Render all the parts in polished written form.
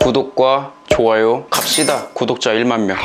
구독과 좋아요 갑시다. 구독자 1만 명.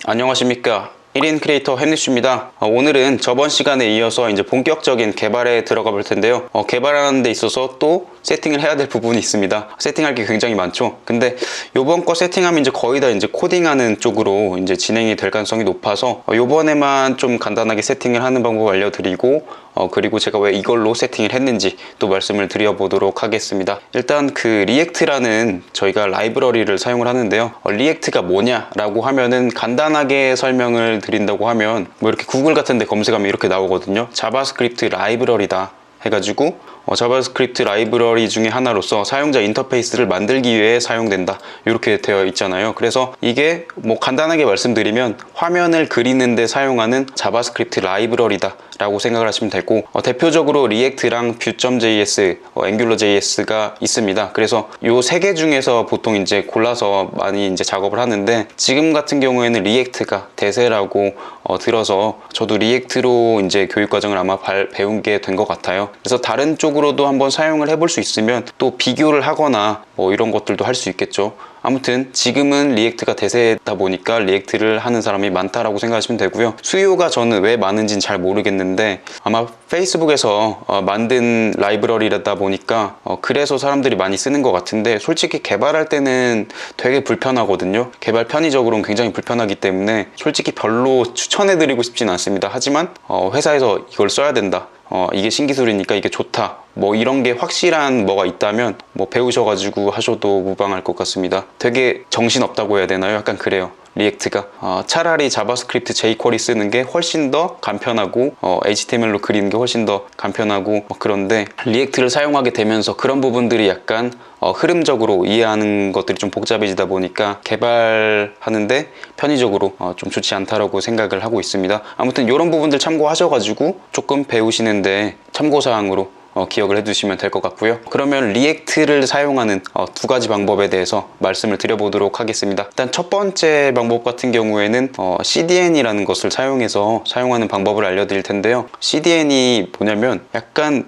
안녕하십니까, 1인 크리에이터 햄리슈입니다. 오늘은 저번 시간에 이어서 이제 본격적인 개발에 들어가 볼 텐데요. 개발하는 데 있어서 또 세팅을 해야 될 부분이 있습니다. 세팅할 게 굉장히 많죠. 근데 요번 거 세팅하면 이제 거의 다 이제 코딩하는 쪽으로 이제 진행이 될 가능성이 높아서 요번에만 좀 간단하게 세팅을 하는 방법 알려드리고 그리고 제가 왜 이걸로 세팅을 했는지 또 말씀을 드려보도록 하겠습니다. 일단 그 리액트라는 저희가 라이브러리를 사용을 하는데요. 리액트가 뭐냐라고 하면은 간단하게 설명을 드린다고 하면 뭐 이렇게 구글 같은 데 검색하면 이렇게 나오거든요. 자바스크립트 라이브러리다 해가지고 자바스크립트 라이브러리 중에 하나로서 사용자 인터페이스를 만들기 위해 사용된다, 이렇게 되어 있잖아요. 그래서 이게 뭐 간단하게 말씀드리면 화면을 그리는 데 사용하는 자바스크립트 라이브러리다 라고 생각을 하시면 되고, 대표적으로 리액트랑 뷰.js, 앵귤러.js가 있습니다. 그래서 요 세 개 중에서 보통 이제 골라서 많이 이제 작업을 하는데, 지금 같은 경우에는 리액트가 대세라고 들어서 저도 리액트로 이제 교육과정을 아마 배운 게 된 것 같아요. 그래서 다른 쪽으로도 한번 사용을 해볼 수 있으면 또 비교를 하거나 뭐 이런 것들도 할 수 있겠죠. 아무튼 지금은 리액트가 대세다 보니까 리액트를 하는 사람이 많다라고 생각하시면 되고요. 수요가 저는 왜 많은지는 잘 모르겠는데 아마 페이스북에서 만든 라이브러리다 보니까 그래서 사람들이 많이 쓰는 것 같은데, 솔직히 개발할 때는 되게 불편하거든요. 개발 편의적으로는 굉장히 불편하기 때문에 솔직히 별로 추천해드리고 싶지는 않습니다. 하지만 회사에서 이걸 써야 된다, 이게 신기술이니까 이게 좋다, 뭐 이런 게 확실한 뭐가 있다면 뭐 배우셔가지고 하셔도 무방할 것 같습니다. 되게 정신없다고 해야 되나요? 약간 그래요. 리액트가 차라리 자바스크립트 jQuery 쓰는 게 훨씬 더 간편하고 HTML로 그리는 게 훨씬 더 간편하고 그런데 리액트를 사용하게 되면서 그런 부분들이 약간 흐름적으로 이해하는 것들이 좀 복잡해지다 보니까 개발하는데 편의적으로 좀 좋지 않다라고 생각을 하고 있습니다. 아무튼 이런 부분들 참고하셔가지고 조금 배우시는데 참고사항으로 기억을 해두시면 될 것 같고요. 그러면 리액트를 사용하는 두 가지 방법에 대해서 말씀을 드려보도록 하겠습니다. 일단 첫 번째 방법 같은 경우에는 CDN이라는 것을 사용해서 사용하는 방법을 알려드릴 텐데요. CDN이 뭐냐면 약간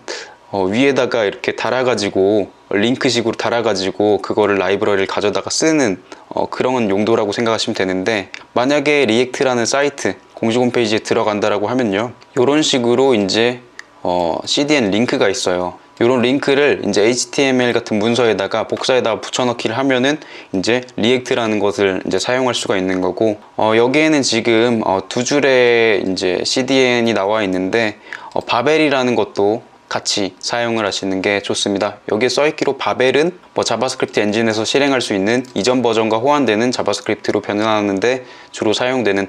위에다가 이렇게 달아가지고 링크식으로 달아가지고 그거를 라이브러리를 가져다가 쓰는 그런 용도라고 생각하시면 되는데, 만약에 리액트라는 사이트 공식 홈페이지에 들어간다라고 하면요, 이런 식으로 이제 CDN 링크가 있어요. 이런 링크를 이제 HTML 같은 문서에다가 복사에다가 붙여넣기를 하면은 이제 리액트라는 것을 이제 사용할 수가 있는 거고, 여기에는 지금 두 줄의 이제 CDN이 나와 있는데 바벨이라는 것도 같이 사용을 하시는 게 좋습니다. 여기에 써있기로 바벨은 뭐 자바스크립트 엔진에서 실행할 수 있는 이전 버전과 호환되는 자바스크립트로 변환하는데 주로 사용되는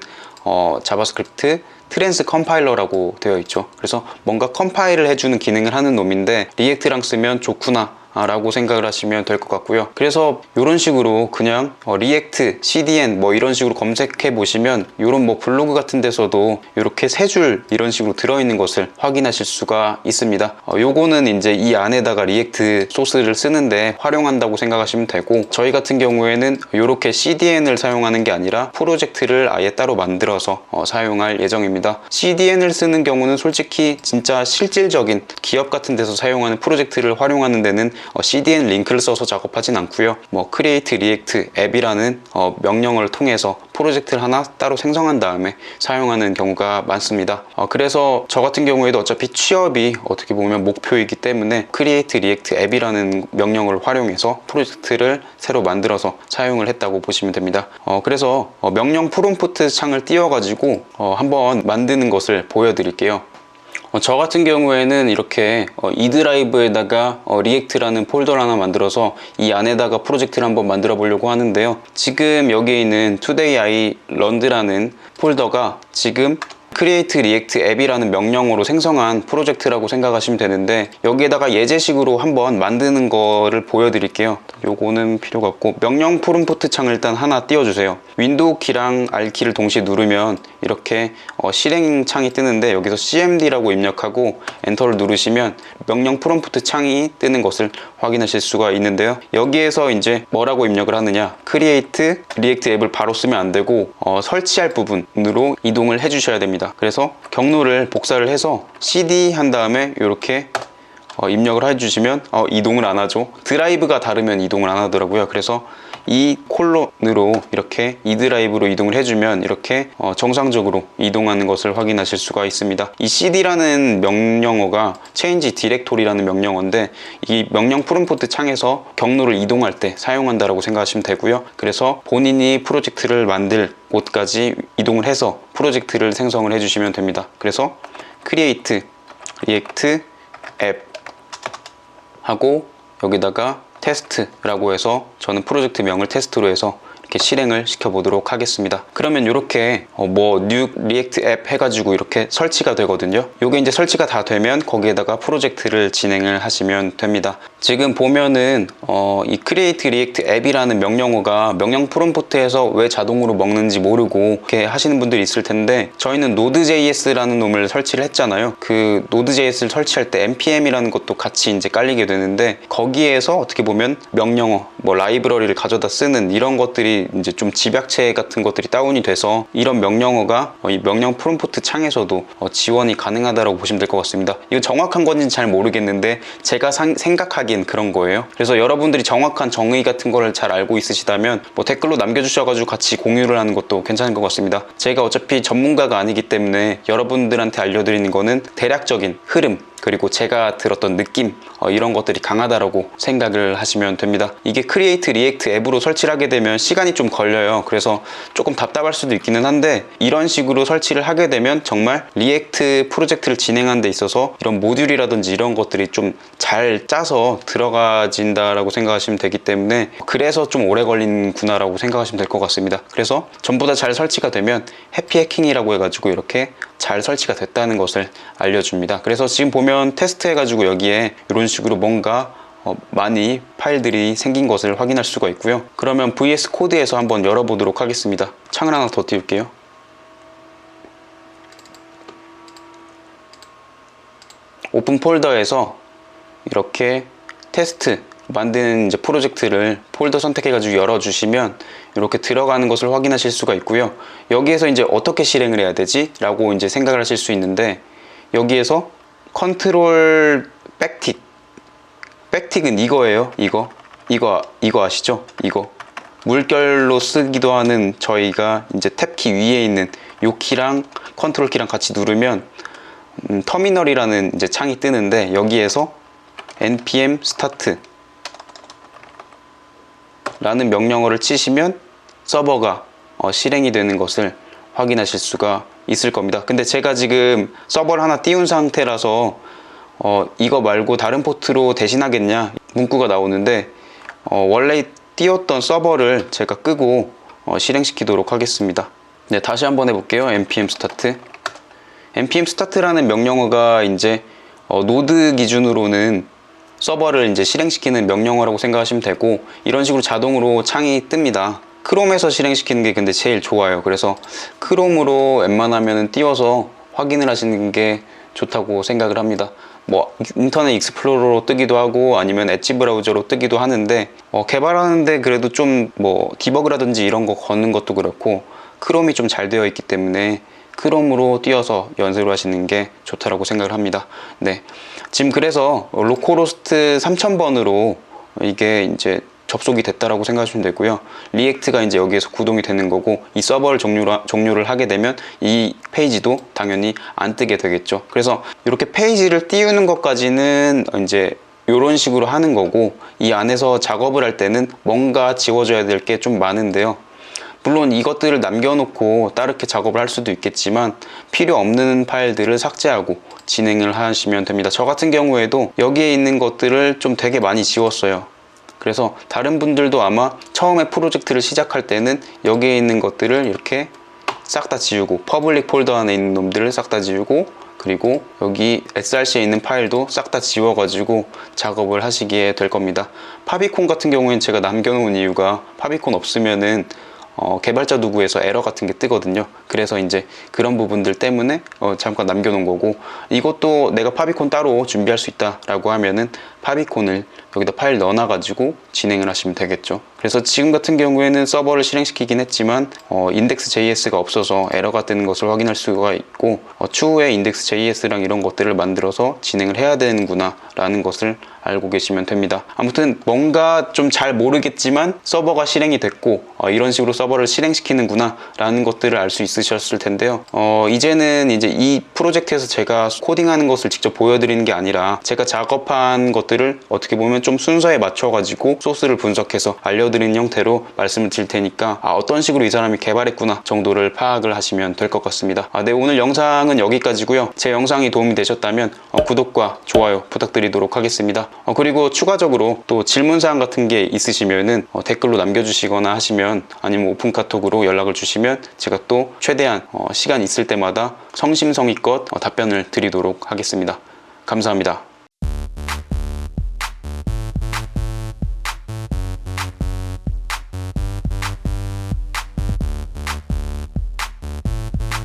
자바스크립트 트랜스 컴파일러라고 되어 있죠. 그래서 뭔가 컴파일을 해주는 기능을 하는 놈인데 리액트랑 쓰면 좋구나 라고 생각을 하시면 될 것 같고요. 그래서 이런 식으로 그냥 리액트, CDN 뭐 이런 식으로 검색해 보시면 이런 뭐 블로그 같은 데서도 이렇게 세 줄 이런 식으로 들어있는 것을 확인하실 수가 있습니다. 요거는 이제 이 안에다가 리액트 소스를 쓰는데 활용한다고 생각하시면 되고, 저희 같은 경우에는 이렇게 CDN을 사용하는 게 아니라 프로젝트를 아예 따로 만들어서 사용할 예정입니다. CDN을 쓰는 경우는 솔직히 진짜 실질적인 기업 같은 데서 사용하는 프로젝트를 활용하는 데는 CDN 링크를 써서 작업하진 않고요. 뭐 create react 앱이라는 명령어를 통해서 프로젝트를 하나 따로 생성한 다음에 사용하는 경우가 많습니다. 그래서 저 같은 경우에도 어차피 취업이 어떻게 보면 목표이기 때문에 create react 앱이라는 명령어를 활용해서 프로젝트를 새로 만들어서 사용을 했다고 보시면 됩니다. 그래서 명령 프롬프트 창을 띄워가지고 한번 만드는 것을 보여드릴게요. 저 같은 경우에는 이렇게 이 드라이브에다가 리액트라는 폴더를 하나 만들어서 이 안에다가 프로젝트를 한번 만들어 보려고 하는데요. 지금 여기에 있는 Today I Learned라는 폴더가 지금 create react 앱이라는 명령어로 생성한 프로젝트라고 생각하시면 되는데, 여기에다가 예제식으로 한번 만드는 거를 보여드릴게요. 요거는 필요가 없고 명령 프롬프트 창을 일단 하나 띄워주세요. 윈도우 키랑 R 키를 동시에 누르면 이렇게 실행 창이 뜨는데, 여기서 cmd라고 입력하고 엔터를 누르시면 명령 프롬프트 창이 뜨는 것을 확인하실 수가 있는데요. 여기에서 이제 뭐라고 입력을 하느냐, create react 앱을 바로 쓰면 안 되고 설치할 부분으로 이동을 해 주셔야 됩니다. 그래서 경로를 복사를 해서 cd 한 다음에 이렇게 입력을 해주시면 이동을 안 하죠. 드라이브가 다르면 이동을 안 하더라고요. 그래서 이 콜론으로 이렇게 이 드라이브로 이동을 해주면 이렇게 정상적으로 이동하는 것을 확인하실 수가 있습니다. 이 cd라는 명령어가 change directory라는 명령어인데 이 명령 프롬프트 창에서 경로를 이동할 때 사용한다라고 생각하시면 되고요. 그래서 본인이 프로젝트를 만들 곳까지 이동을 해서 프로젝트를 생성을 해주시면 됩니다. 그래서 create react app 하고 여기다가 테스트라고 해서 저는 프로젝트 명을 테스트로 해서 이렇게 실행을 시켜 보도록 하겠습니다. 그러면 이렇게 new react app 해가지고 이렇게 설치가 되거든요. 이게 이제 설치가 다 되면 거기에다가 프로젝트를 진행을 하시면 됩니다. 지금 보면은 이 create react app이라는 명령어가 명령 프롬프트에서 왜 자동으로 먹는지 모르고 이렇게 하시는 분들이 있을 텐데, 저희는 node.js라는 놈을 설치를 했잖아요. 그 node.js를 설치할 때 npm이라는 것도 같이 이제 깔리게 되는데, 거기에서 어떻게 보면 명령어 라이브러리를 가져다 쓰는 이런 것들이 이제 좀 집약체 같은 것들이 다운이 돼서 이런 명령어가 이 명령 프롬프트 창에서도 지원이 가능하다고 보시면 될 것 같습니다. 이거 정확한 건지는 잘 모르겠는데 제가 생각하기엔 그런 거예요. 그래서 여러분들이 정확한 정의 같은 거를 잘 알고 있으시다면 댓글로 남겨주셔가지고 같이 공유를 하는 것도 괜찮은 것 같습니다. 제가 어차피 전문가가 아니기 때문에 여러분들한테 알려드리는 거는 대략적인 흐름, 그리고 제가 들었던 느낌, 이런 것들이 강하다라고 생각을 하시면 됩니다. 이게 크리에이트 리액트 앱으로 설치를 하게 되면 시간이 좀 걸려요. 그래서 조금 답답할 수도 있기는 한데, 이런 식으로 설치를 하게 되면 정말 리액트 프로젝트를 진행하는 데 있어서 이런 모듈이라든지 이런 것들이 좀 잘 짜서 들어가진다라고 생각하시면 되기 때문에, 그래서 좀 오래 걸리는구나라고 생각하시면 될 것 같습니다. 그래서 전부 다 잘 설치가 되면 해피 해킹이라고 해가지고 이렇게 잘 설치가 됐다는 것을 알려줍니다. 그래서 지금 보면 테스트 해가지고 여기에 이런 식으로 뭔가 많이 파일들이 생긴 것을 확인할 수가 있고요. 그러면 VS 코드에서 한번 열어보도록 하겠습니다. 창을 하나 더 띄울게요. 오픈 폴더에서 이렇게 테스트 만드는 이제 프로젝트를 폴더 선택해가지고 열어주시면 이렇게 들어가는 것을 확인하실 수가 있고요. 여기에서 이제 어떻게 실행을 해야 되지? 라고 이제 생각을 하실 수 있는데, 여기에서 컨트롤 백틱, 백틱은 이거예요. 이거 아시죠? 이거 물결로 쓰기도 하는, 저희가 이제 탭키 위에 있는 요 키랑 컨트롤 키랑 같이 누르면 터미널이라는 이제 창이 뜨는데, 여기에서 npm start 라는 명령어를 치시면 서버가 실행이 되는 것을 확인하실 수가 있을 겁니다. 근데 제가 지금 서버를 하나 띄운 상태라서 이거 말고 다른 포트로 대신하겠냐 문구가 나오는데, 원래 띄웠던 서버를 제가 끄고 실행시키도록 하겠습니다. 네, 다시 한번 해볼게요. npm start. npm start라는 명령어가 이제 노드 기준으로는 서버를 이제 실행시키는 명령어라고 생각하시면 되고, 이런 식으로 자동으로 창이 뜹니다. 크롬에서 실행시키는 게 근데 제일 좋아요. 그래서 크롬으로 웬만하면 띄워서 확인을 하시는 게 좋다고 생각을 합니다. 인터넷 익스플로러로 뜨기도 하고 아니면 엣지 브라우저로 뜨기도 하는데, 개발하는데 그래도 좀 디버그라든지 이런 거 거는 것도 그렇고 크롬이 좀 잘 되어 있기 때문에 크롬으로 띄워서 연습을 하시는 게 좋다라고 생각을 합니다. 네, 지금 그래서 로컬호스트 3000번으로 이게 이제 접속이 됐다라고 생각하시면 되고요. 리액트가 이제 여기에서 구동이 되는 거고, 이 서버를 종료를 하게 되면 이 페이지도 당연히 안 뜨게 되겠죠. 그래서 이렇게 페이지를 띄우는 것까지는 이제 이런 식으로 하는 거고, 이 안에서 작업을 할 때는 뭔가 지워져야 될 게 좀 많은데요. 물론 이것들을 남겨놓고 다르게 작업을 할 수도 있겠지만 필요 없는 파일들을 삭제하고 진행을 하시면 됩니다. 저 같은 경우에도 여기에 있는 것들을 좀 되게 많이 지웠어요. 그래서 다른 분들도 아마 처음에 프로젝트를 시작할 때는 여기에 있는 것들을 이렇게 싹 다 지우고, 퍼블릭 폴더 안에 있는 놈들을 싹 다 지우고, 그리고 여기 src에 있는 파일도 싹 다 지워가지고 작업을 하시게 될 겁니다. 파비콘 같은 경우에는 제가 남겨놓은 이유가, 파비콘 없으면은 개발자 도구에서 에러 같은 게 뜨거든요. 그래서 이제 그런 부분들 때문에 잠깐 남겨놓은 거고, 이것도 내가 파비콘 따로 준비할 수 있다 라고 하면은 파비콘을 여기다 파일 넣어놔가지고 진행을 하시면 되겠죠. 그래서 지금 같은 경우에는 서버를 실행시키긴 했지만 index.js가 없어서 에러가 뜨는 것을 확인할 수가 있고, 추후에 index.js랑 이런 것들을 만들어서 진행을 해야 되는구나 라는 것을 알고 계시면 됩니다. 아무튼 뭔가 좀 잘 모르겠지만 서버가 실행이 됐고 이런 식으로 서버를 실행시키는구나 라는 것들을 알 수 있으셨을 텐데요. 이제는 이제 이 프로젝트에서 제가 코딩하는 것을 직접 보여드리는 게 아니라 제가 작업한 것들을 어떻게 보면 좀 순서에 맞춰가지고 소스를 분석해서 알려드리는 형태로 말씀을 드릴 테니까 어떤 식으로 이 사람이 개발했구나 정도를 파악을 하시면 될 것 같습니다. 네, 오늘 영상은 여기까지고요. 제 영상이 도움이 되셨다면 구독과 좋아요 부탁드리도록 하겠습니다. 그리고 추가적으로 또 질문사항 같은 게 있으시면은 댓글로 남겨주시거나 하시면, 아니면 오픈카톡으로 연락을 주시면 제가 또 최대한 시간 있을 때마다 성심성의껏 답변을 드리도록 하겠습니다. 감사합니다.